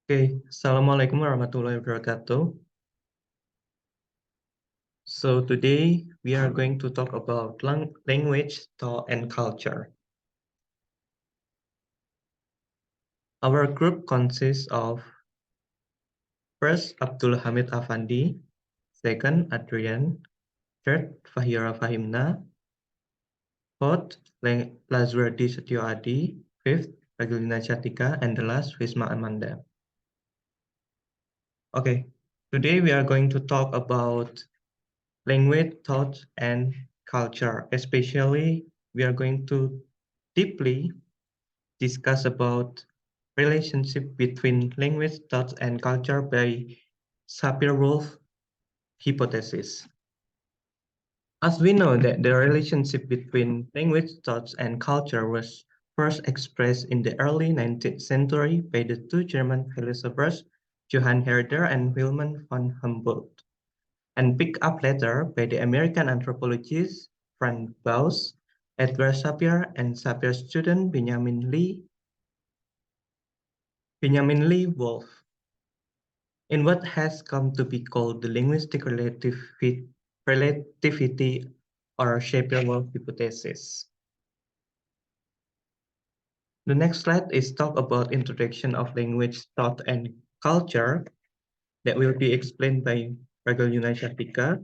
Okay, Assalamualaikum warahmatullahi wabarakatuh. So today we are going to talk about language, thought, and culture. Our group consists of first Abdul Hamid Affandi, second Adrian, third Fahira Fahimna, fourth Lazuardi Setyo Adi, fifth Ragil Yunansyahtika, and the last Risma Amanda. Okay, today we are going to talk about language, thought, and culture. Especially, we are going to deeply discuss about relationship between language, thought, and culture by Sapir-Whorf hypothesis. As we know that the relationship between language, thoughts, and culture was first expressed in the early 19th century by the two German philosophers, Johann Herder and Wilhelm von Humboldt, and picked up later by the American anthropologists Frank Baus, Edward Sapir, and Sapir's student Benjamin Lee Wolff, in what has come to be called the linguistic relativity or Sapir-Whorf hypothesis. The next slide is talk about introduction of language, thought, and culture that will be explained by Ragil Yunansyahtika.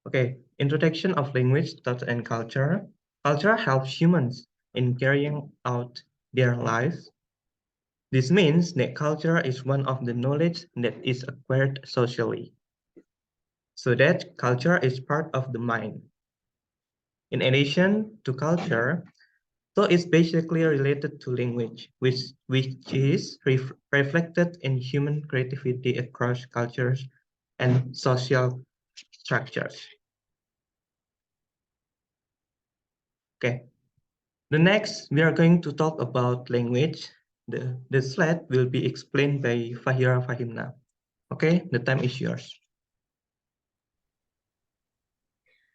Okay, introduction of language, thought, and culture. Culture helps humans in carrying out their lives. This means that culture is one of the knowledge that is acquired socially. So that culture is part of the mind. In addition to culture, thought is basically related to language, which is reflected in human creativity across cultures and social structures. Okay. The next, we are going to talk about language. The slide will be explained by Fahira Fahimna. Okay, the time is yours.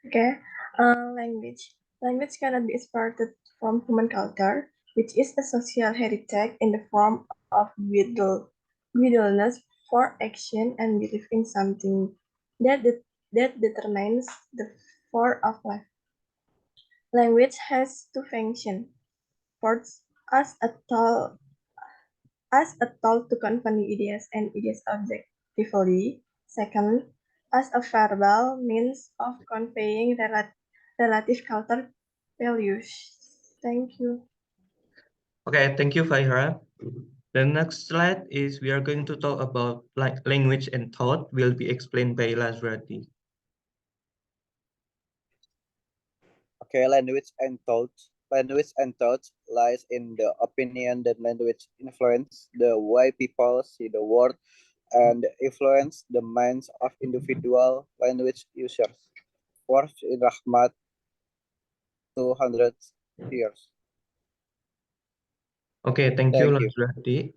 Okay, language. Language cannot be separated from human culture, which is a social heritage in the form of willingness for action and belief in something that determines the form of life. Language has two functions. First, as a tool to convey ideas and ideas objectively. Second, as a verbal means of conveying relative cultural values. Thank you. Okay, thank you, Fahira. The next slide is we are going to talk about language and thought will be explained by Lazuardi. Okay, language and thought. Language and thought lies in the opinion that language influence the way people see the world and influence the minds of individual language users. Worth in Rahmat 200 years. Okay, thank you, Thank you. Lazuardi.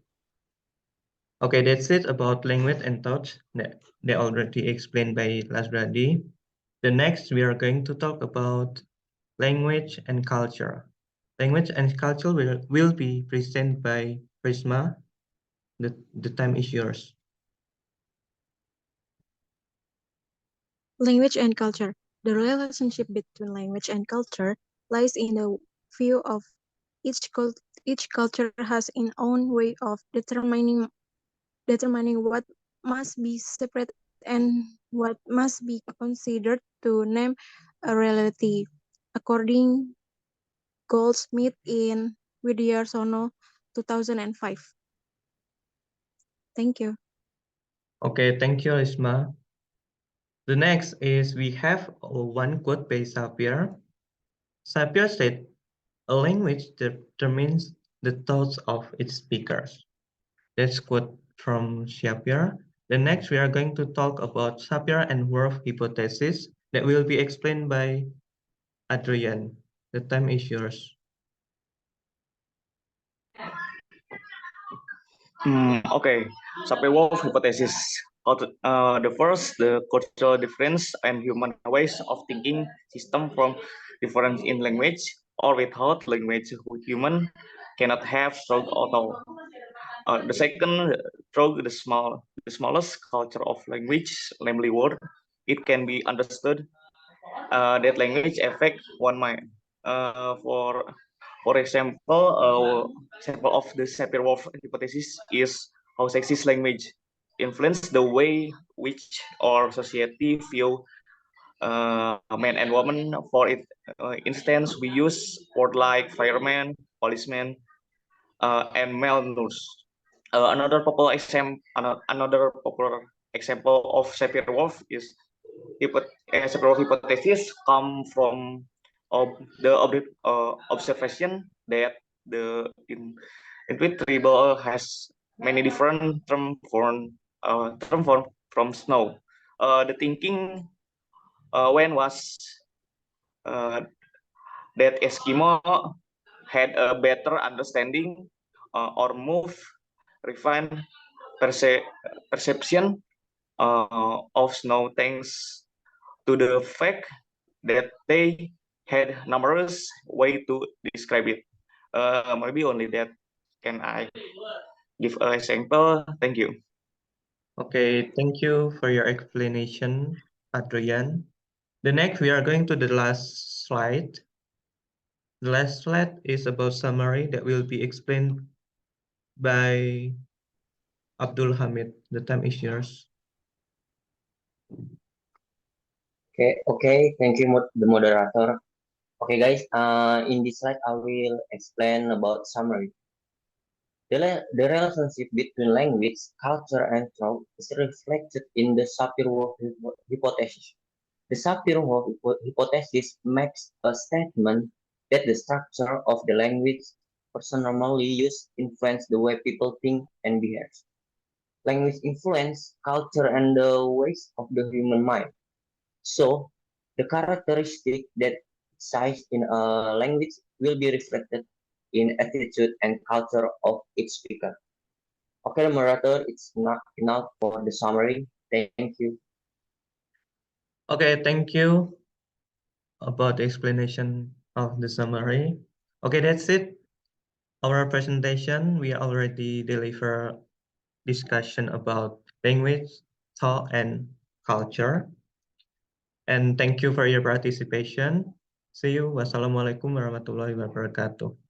Okay, that's it about language and thought that they already explained by Lazuardi. The next, we are going to talk about language and culture. Language and culture will be presented by Prisma. The time is yours. Language and culture. The relationship between language and culture lies in the view of each culture has its own way of determining what must be separate and what must be considered to name a reality, according Goldsmith in Widyarsono 2005. Thank you. Okay, thank you, Isma. The next is we have one quote by Sapir. Sapir said, "A language determines the thoughts of its speakers." That's quote from Sapir. The next we are going to talk about Sapir and Whorf hypothesis that will be explained by Adrian. The time is yours. Okay, Sapir-Whorf hypothesis. The cultural difference and human ways of thinking system from difference in language or without language human cannot have strong author. The second, through the smallest culture of language, namely word, it can be understood that language affect one mind. For example of the Sapir-Whorf hypothesis is how sexist language influence the way which our society view men and women. For instance, we use word like fireman, policeman, and male nurse. Another popular example of Sapir-Whorf is several hypotheses come from the observation that the intuit has many different term from snow. The thinking when was uh, that Eskimo had a better understanding or move refined perception of snow thanks to the fact that they had numerous way to describe it. Maybe only that can I give an example. Thank you. Okay, thank you for your explanation, Adrian. The next, we are going to the last slide. The last slide is about summary that will be explained by Abdul Hamid. The time is yours. Okay, thank you, the moderator. Okay, guys, in this slide, I will explain about summary. The relationship between language, culture, and thought is reflected in the Sapir-Whorf hypothesis. The Sapir-Whorf hypothesis makes a statement that the structure of the language person normally use influence the way people think and behave. Language influence culture and the ways of the human mind. So, the characteristic that exist in a language will be reflected in attitude and culture of each speaker. Okay, moderator, it's not enough for the summary. Thank you. Okay, thank you about the explanation of the summary. Okay, that's it. Our presentation, we already deliver discussion about language, thought, and culture. And thank you for your participation. See you. Wassalamualaikum warahmatullahi wabarakatuh.